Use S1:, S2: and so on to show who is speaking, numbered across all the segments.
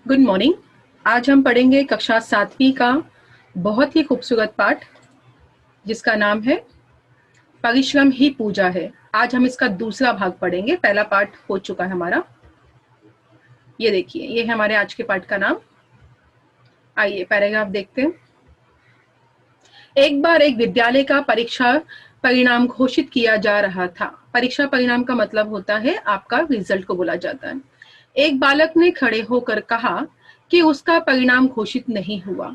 S1: Good morning. आज हम पढ़ेंगे कक्षा 7वीं का बहुत ही खूबसूरत पाठ जिसका नाम है परिश्रम ही पूजा है। आज हम इसका दूसरा भाग पढ़ेंगे। पहला पाठ हो चुका है हमारा। ये देखिए, ये है हमारे आज के पाठ का नाम। आइए पैराग्राफ देखते हैं। एक बार एक विद्यालय का परीक्षा परिणाम घोषित किया जा रहा था। परीक्षा परिणाम का मतलब होता है आपका रिजल्ट को बोला जाता है। एक बालक ने खड़े होकर कहा कि उसका परिणाम घोषित नहीं हुआ।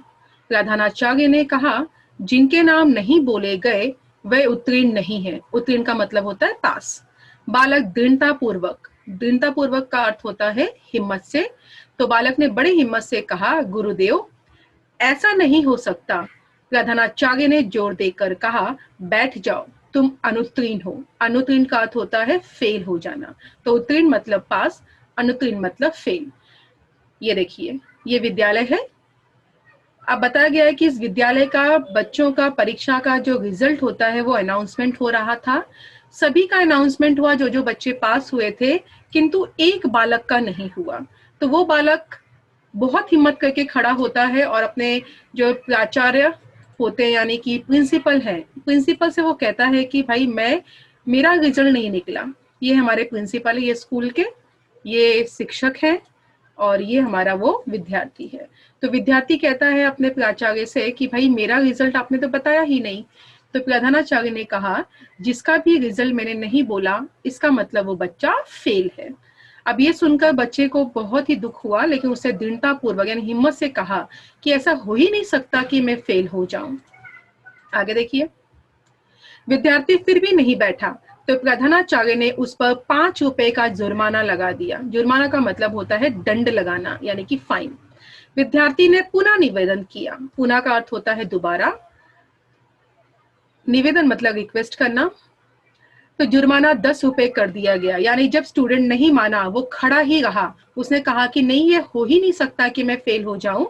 S1: प्रधानाचार्य ने कहा, जिनके नाम नहीं बोले गए वे उत्तीर्ण नहीं है। उत्तीर्ण का मतलब होता है पास। बालक दृढ़तापूर्वक का अर्थ होता है हिम्मत से। तो बालक ने बड़ी हिम्मत से कहा, गुरुदेव ऐसा नहीं हो सकता। प्रधानाचार्य ने जोर देकर कहा, बैठ जाओ, तुम अनुत्तीर्ण हो। अनुत्तीर्ण का अर्थ होता है फेल हो जाना। तो उत्तीर्ण मतलब पास, अनुत्तीर्ण मतलब फेल। ये देखिए, ये विद्यालय है। अब बताया गया है कि इस विद्यालय का बच्चों का परीक्षा का जो रिजल्ट होता है वो अनाउंसमेंट हो रहा था। सभी का अनाउंसमेंट हुआ जो जो बच्चे पास हुए थे, किंतु एक बालक का नहीं हुआ। तो वो बालक बहुत हिम्मत करके खड़ा होता है और अपने जो प्राचार्य होते हैं यानी कि प्रिंसिपल है, प्रिंसिपल से वो कहता है कि भाई मेरा रिजल्ट नहीं निकला। ये हमारे प्रिंसिपल है, ये स्कूल के, ये शिक्षक है और ये हमारा वो विद्यार्थी है। तो विद्यार्थी कहता है अपने प्राचार्य से कि भाई मेरा रिजल्ट आपने तो बताया ही नहीं। तो प्रधानाचार्य ने कहा, जिसका भी रिजल्ट मैंने नहीं बोला इसका मतलब वो बच्चा फेल है। अब ये सुनकर बच्चे को बहुत ही दुख हुआ, लेकिन उससे दृढ़ता पूर्वक यानी हिम्मत से कहा कि ऐसा हो ही नहीं सकता कि मैं फेल हो जाऊं। आगे देखिए, विद्यार्थी फिर भी नहीं बैठा तो प्रधानाचार्य ने उस पर 5 रुपए का जुर्माना लगा दिया। जुर्माना का मतलब होता है दंड लगाना यानी कि फाइन। विद्यार्थी ने पुनः निवेदन किया। पुनः का अर्थ होता है दोबारा, निवेदन मतलब रिक्वेस्ट करना। तो जुर्माना 10 रुपए कर दिया गया। यानी जब स्टूडेंट नहीं माना, वो खड़ा ही रहा, उसने कहा कि नहीं, ये हो ही नहीं सकता कि मैं फेल हो जाऊं।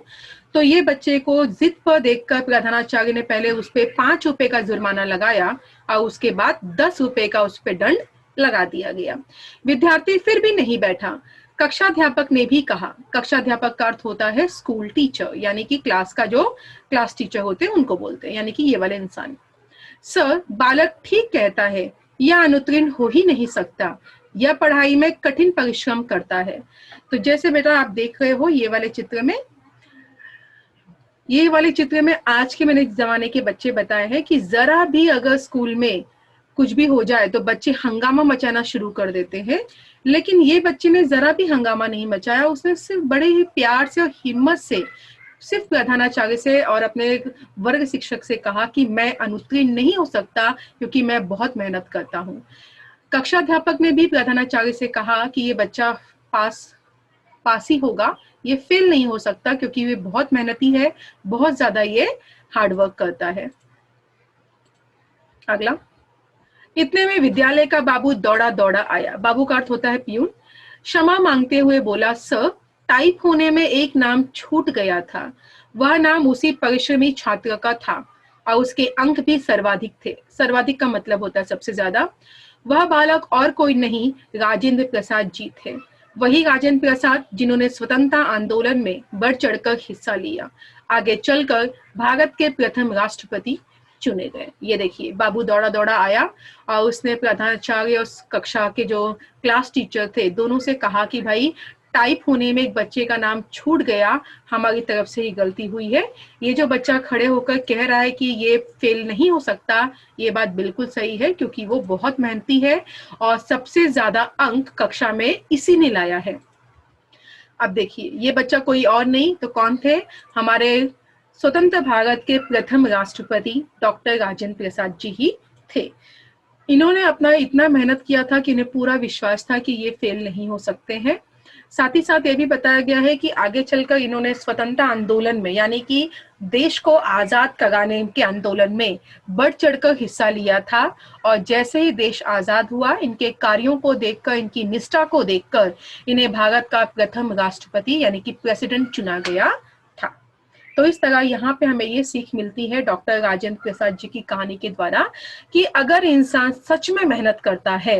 S1: तो ये बच्चे को जिद पर देखकर प्रधानाचार्य ने पहले उस पे 5 रुपए का जुर्माना लगाया और उसके बाद 10 रुपए का उस पे दंड लगा दिया गया। विद्यार्थी फिर भी नहीं बैठा। कक्षाध्यापक ने भी कहा। कक्षाध्यापक का अर्थ होता है स्कूल टीचर, यानी कि क्लास का जो क्लास टीचर होते हैं उनको बोलते हैं, यानी कि ये वाले इंसान। सर, बालक ठीक कहता है, यह अनुत्तीर्ण हो ही नहीं सकता। यह पढ़ाई में कठिन परिश्रम करता है। तो जैसे बेटा आप देख रहे हो ये वाले चित्र में आज के मैंने जमाने के बच्चे बताए हैं कि जरा भी अगर स्कूल में कुछ भी हो जाए तो बच्चे हंगामा मचाना शुरू कर देते हैं। लेकिन ये बच्चे ने जरा भी हंगामा नहीं मचाया। उसने सिर्फ बड़े ही प्यार से और हिम्मत से सिर्फ प्रधानाचार्य से और अपने वर्ग शिक्षक से कहा कि मैं अनुत्तीर्ण नहीं हो सकता क्योंकि मैं बहुत मेहनत करता हूँ। कक्षाध्यापक ने भी प्रधानाचार्य से कहा कि ये बच्चा पास ही होगा, ये फेल नहीं हो सकता क्योंकि ये बहुत मेहनती है, बहुत ज्यादा ये हार्डवर्क करता है। अगला, इतने में विद्यालय का बाबू दौड़ा दौड़ा आया। बाबू का अर्थ होता है प्यून। क्षमा मांगते हुए बोला, सर, टाइप होने में एक नाम छूट गया था। वह नाम उसी परिश्रमी छात्र का था और उसके अंक भी सर्वाधिक थे। सर्वाधिक का मतलब होता है सबसे ज्यादा। वह बालक और कोई नहीं, राजेंद्र प्रसाद जी थे। वही राजेंद्र प्रसाद जिन्होंने स्वतंत्रता आंदोलन में बढ़ चढ़कर हिस्सा लिया, आगे चलकर भारत के प्रथम राष्ट्रपति चुने गए। ये देखिए, बाबू दौड़ा दौड़ा आया और उसने प्रधानाचार्य और कक्षा के जो क्लास टीचर थे दोनों से कहा कि भाई टाइप होने में एक बच्चे का नाम छूट गया, हमारी तरफ से ही गलती हुई है। ये जो बच्चा खड़े होकर कह रहा है कि ये फेल नहीं हो सकता, ये बात बिल्कुल सही है क्योंकि वो बहुत मेहनती है और सबसे ज्यादा अंक कक्षा में इसी ने लाया है। अब देखिए, ये बच्चा कोई और नहीं तो कौन थे, हमारे स्वतंत्र भारत के प्रथम राष्ट्रपति डॉक्टर राजेंद्र प्रसाद जी ही थे। इन्होंने अपना इतना मेहनत किया था कि इन्हें पूरा विश्वास था कि ये फेल नहीं हो सकते हैं। साथ ही साथ ये भी बताया गया है कि आगे चलकर इन्होंने स्वतंत्रता आंदोलन में यानी कि देश को आजाद कराने के आंदोलन में बढ़ चढ़कर हिस्सा लिया था और जैसे ही देश आजाद हुआ, इनके कार्यों को देखकर, इनकी निष्ठा को देखकर इन्हें भारत का प्रथम राष्ट्रपति यानी कि प्रेसिडेंट चुना गया था। तो इस तरह यहाँ पे हमें ये सीख मिलती है डॉक्टर राजेंद्र प्रसाद जी की कहानी के द्वारा कि अगर इंसान सच में मेहनत करता है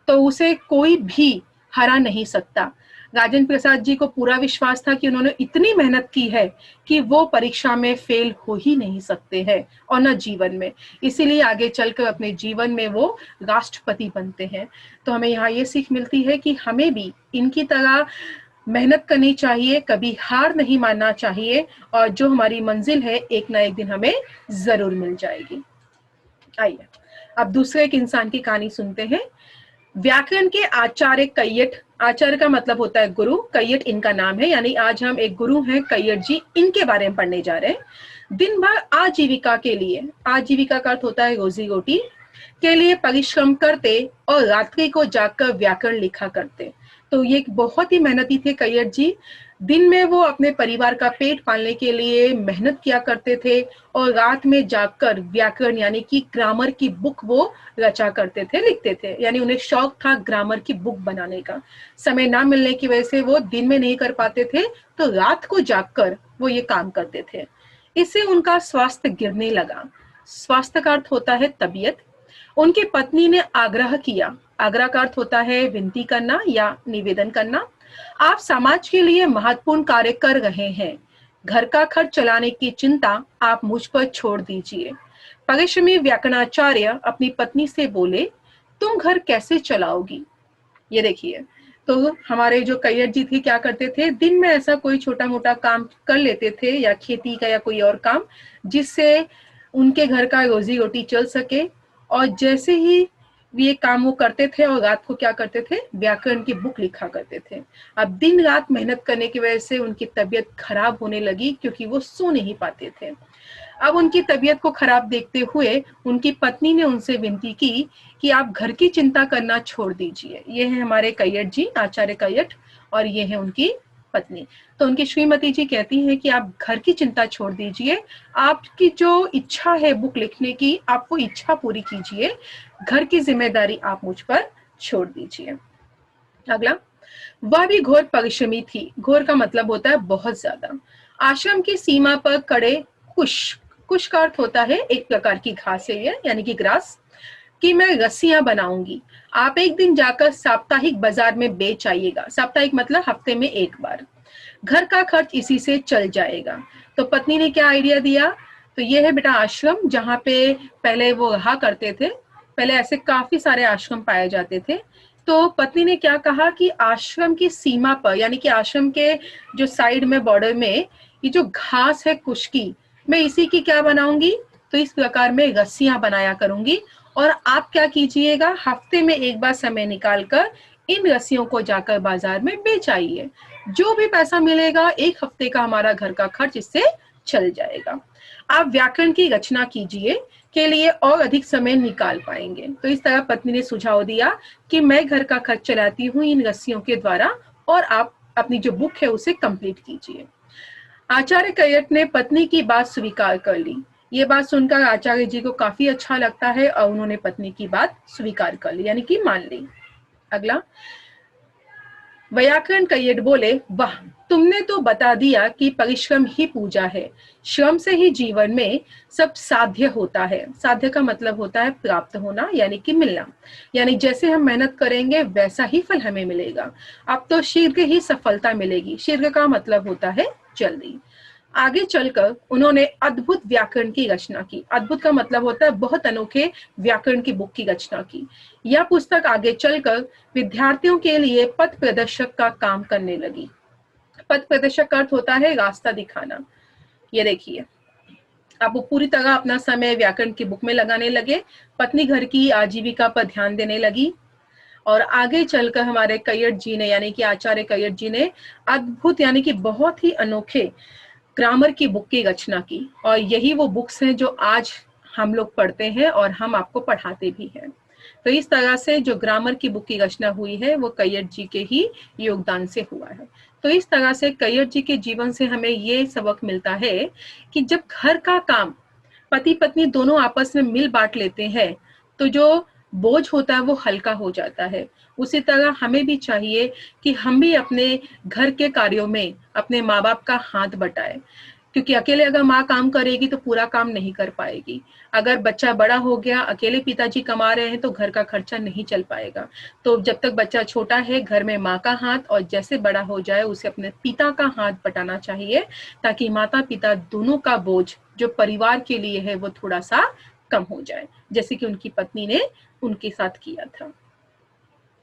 S1: तो उसे कोई भी हरा नहीं सकता। राजेंद्र प्रसाद जी को पूरा विश्वास था कि उन्होंने इतनी मेहनत की है कि वो परीक्षा में फेल हो ही नहीं सकते हैं, और न जीवन में। इसीलिए आगे चलकर अपने जीवन में वो राष्ट्रपति बनते हैं। तो हमें यहाँ ये सीख मिलती है कि हमें भी इनकी तरह मेहनत करनी चाहिए, कभी हार नहीं मानना चाहिए, और जो हमारी मंजिल है एक ना एक दिन हमें जरूर मिल जाएगी। आइए अब दूसरे एक इंसान की कहानी सुनते हैं। व्याकरण के आचार्य कैयट, आचार्य का मतलब होता है गुरु, कैयट इनका नाम है, यानी आज हम एक गुरु हैं कैयट जी, इनके बारे में पढ़ने जा रहे हैं। दिन भर आजीविका के लिए, आजीविका का अर्थ होता है रोजी रोटी के लिए परिश्रम करते और रात्रि को जागकर व्याकरण लिखा करते। तो ये बहुत ही मेहनती थे कैयट जी। दिन में वो अपने परिवार का पेट पालने के लिए मेहनत किया करते थे और रात में जागकर व्याकरण यानी कि ग्रामर की बुक वो रचा करते थे, लिखते थे। यानी उन्हें शौक था ग्रामर की बुक बनाने का। समय ना मिलने की वजह से वो दिन में नहीं कर पाते थे, तो रात को जागकर वो ये काम करते थे। इससे उनका स्वास्थ्य गिरने लगा। स्वास्थ्य का अर्थ होता है तबीयत। उनकी पत्नी ने आग्रह किया, आग्रह का अर्थ होता है विनती करना या निवेदन करना, आप समाज के लिए महत्वपूर्ण कार्य कर रहे हैं, घर का खर्च चलाने की चिंता आप मुझ पर छोड़ दीजिए। परिश्रमी व्याकरणाचार्य अपनी पत्नी से बोले, तुम घर कैसे चलाओगी? ये देखिए, तो हमारे जो कैयट जी थे क्या करते थे, दिन में ऐसा कोई छोटा मोटा काम कर लेते थे, या खेती का या कोई और काम, जिससे उनके घर का रोजी रोटी चल सके। और जैसे ही ये काम वो करते थे और रात को क्या करते थे, व्याकरण की बुक लिखा करते थे। अब दिन रात मेहनत करने की वजह से उनकी तबीयत खराब होने लगी, क्योंकि वो सो नहीं पाते थे। अब उनकी तबीयत को खराब देखते हुए उनकी पत्नी ने उनसे विनती की कि आप घर की चिंता करना छोड़ दीजिए। ये है हमारे कैयट जी, आचार्य कैयट, और ये है उनकी पत्नी। तो उनकी श्रीमती जी कहती हैं कि आप घर की चिंता छोड़ दीजिए, आपकी जो इच्छा है बुक लिखने की, आप वो इच्छा पूरी कीजिए, घर की जिम्मेदारी आप मुझ पर छोड़ दीजिए। अगला, वह भी घोर परिश्रमी थी। घोर का मतलब होता है बहुत ज्यादा। आश्रम की सीमा पर खड़े कुश, कुश का अर्थ होता है एक प्रकार की घास है ये, यानी कि ग्रास, कि मैं रस्सियां बनाऊंगी, आप एक दिन जाकर साप्ताहिक बाजार में बेच आइएगा। साप्ताहिक मतलब हफ्ते में एक बार। घर का खर्च इसी से चल जाएगा। तो पत्नी ने क्या आइडिया दिया, तो ये है बेटा आश्रम, जहाँ पे पहले वो रहा करते थे। पहले ऐसे काफी सारे आश्रम पाए जाते थे। तो पत्नी ने क्या कहा कि आश्रम की सीमा पर, यानी कि आश्रम के जो साइड में बॉर्डर में ये जो घास है कुश की, मैं इसी की क्या बनाऊंगी, तो इस प्रकार में रस्सियां बनाया करूंगी, और आप क्या कीजिएगा, हफ्ते में एक बार समय निकालकर इन रस्सियों को जाकर बाजार में बेच आइए। जो भी पैसा मिलेगा एक हफ्ते का हमारा घर का खर्च इससे चल जाएगा। आप व्याकरण की रचना कीजिए के लिए और अधिक समय निकाल पाएंगे। तो इस तरह पत्नी ने सुझाव दिया कि मैं घर का खर्च चलाती हूँ इन रस्सियों के द्वारा, और आप अपनी जो बुक है उसे कंप्लीट कीजिए। आचार्य कैयट ने पत्नी की बात स्वीकार कर ली। ये बात सुनकर आचार्य जी को काफी अच्छा लगता है और उन्होंने पत्नी की बात स्वीकार कर ली, यानी कि मान ली। अगला, व्याकरण कैयट बोले, वाह, तुमने तो बता दिया कि परिश्रम ही पूजा है, श्रम से ही जीवन में सब साध्य होता है। साध्य का मतलब होता है प्राप्त होना, यानी कि मिलना, यानी जैसे हम मेहनत करेंगे वैसा ही फल हमें मिलेगा। अब तो शीघ्र ही सफलता मिलेगी। शीघ्र का मतलब होता है जल्दी। आगे चलकर उन्होंने अद्भुत व्याकरण की रचना की। अद्भुत का मतलब होता है बहुत अनोखे व्याकरण की बुक की रचना की। यह पुस्तक आगे चलकर विद्यार्थियों के लिए पथ प्रदर्शक का काम करने लगी। पथ प्रदर्शक का अर्थ होता है रास्ता दिखाना। ये देखिए, अब वो पूरी तरह अपना समय व्याकरण की बुक में लगाने लगे। पत्नी घर की आजीविका पर ध्यान देने लगी, और आगे चलकर हमारे कैयट जी ने, यानी कि आचार्य कैयट जी ने अद्भुत यानी कि बहुत ही अनोखे ग्रामर की बुक की रचना की। और यही वो बुक्स हैं जो आज हम लोग पढ़ते हैं और हम आपको पढ़ाते भी हैं। तो इस तरह से जो ग्रामर की बुक की रचना हुई है वो कैयट जी के ही योगदान से हुआ है। तो इस तरह से कैयट जी के जीवन से हमें ये सबक मिलता है कि जब घर का काम पति पत्नी दोनों आपस में मिल बांट लेते हैं तो जो बोझ होता है वो हल्का हो जाता है। उसी तरह हमें भी चाहिए कि हम भी अपने घर के कार्यों में अपने माँ बाप का हाथ बटाएं। क्योंकि अकेले अगर माँ काम करेगी तो पूरा काम नहीं कर पाएगी। अगर बच्चा बड़ा हो गया, अकेले पिताजी कमा रहे हैं तो घर का खर्चा नहीं चल पाएगा। तो जब तक बच्चा छोटा है घर में माँ का हाथ, और जैसे बड़ा हो जाए उसे अपने पिता का हाथ बटाना चाहिए, ताकि माता पिता दोनों का बोझ जो परिवार के लिए है वो थोड़ा सा कम हो जाए, जैसे कि उनकी पत्नी ने उनके साथ किया था।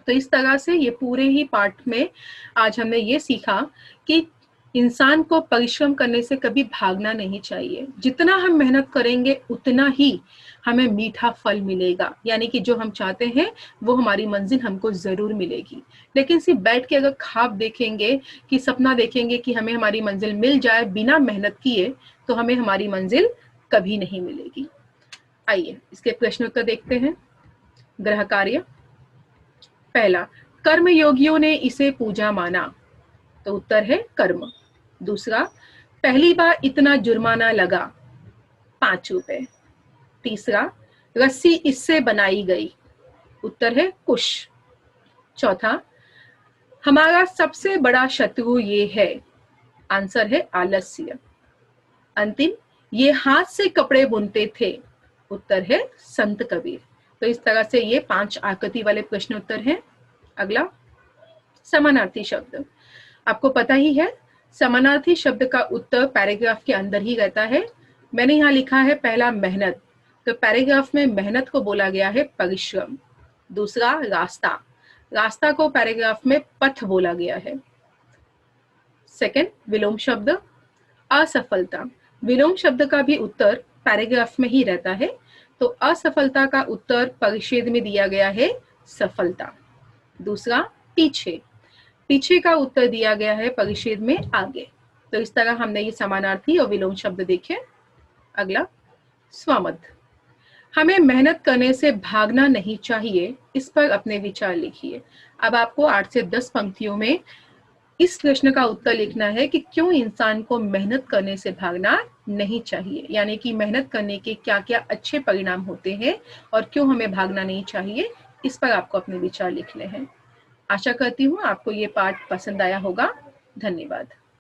S1: तो इस तरह से ये पूरे ही पाठ में आज हमने ये सीखा कि इंसान को परिश्रम करने से कभी भागना नहीं चाहिए। जितना हम मेहनत करेंगे उतना ही हमें मीठा फल मिलेगा, यानी कि जो हम चाहते हैं वो हमारी मंजिल हमको जरूर मिलेगी। लेकिन सिर्फ बैठ के अगर ख्वाब देखेंगे, कि सपना देखेंगे कि हमें हमारी मंजिल मिल जाए बिना मेहनत किए, तो हमें हमारी मंजिल कभी नहीं मिलेगी। आइए इसके प्रश्नोत्तर देखते हैं। ग्रह कार्य। पहला, कर्म योगियों ने इसे पूजा माना, तो उत्तर है कर्म। दूसरा, पहली बार इतना जुर्माना लगा, 5 रुपए। तीसरा, रस्सी इससे बनाई गई, उत्तर है कुश। चौथा, हमारा सबसे बड़ा शत्रु ये है, आंसर है आलस्य। अंतिम, ये हाथ से कपड़े बुनते थे, उत्तर है संत कबीर। तो इस तरह से ये 5 आकृति वाले प्रश्न उत्तर हैं। अगला, समानार्थी शब्द। आपको पता ही है समानार्थी शब्द का उत्तर पैराग्राफ के अंदर ही रहता है। मैंने यहाँ लिखा है पहला मेहनत, तो पैराग्राफ में मेहनत को बोला गया है परिश्रम। दूसरा रास्ता, रास्ता को पैराग्राफ में पथ बोला गया है। सेकंड, विलोम शब्द असफलता, विलोम शब्द का भी उत्तर पैराग्राफ में ही रहता है, तो असफलता का उत्तर परिच्छेद में दिया गया है सफलता। दूसरा, पीछे, पीछे का उत्तर दिया गया है परिच्छेद में आगे। तो इस तरह हमने ये समानार्थी और विलोम शब्द देखे। अगला, स्वामद। हमें मेहनत करने से भागना नहीं चाहिए, इस पर अपने विचार लिखिए। अब आपको 8 से 10 पंक्तियों में इस प्रश्न का उत्तर लिखना है कि क्यों इंसान को मेहनत करने से भागना नहीं चाहिए, यानी कि मेहनत करने के क्या क्या अच्छे परिणाम होते हैं और क्यों हमें भागना नहीं चाहिए, इस पर आपको अपने विचार लिखने हैं। आशा करती हूँ आपको ये पाठ पसंद आया होगा। धन्यवाद।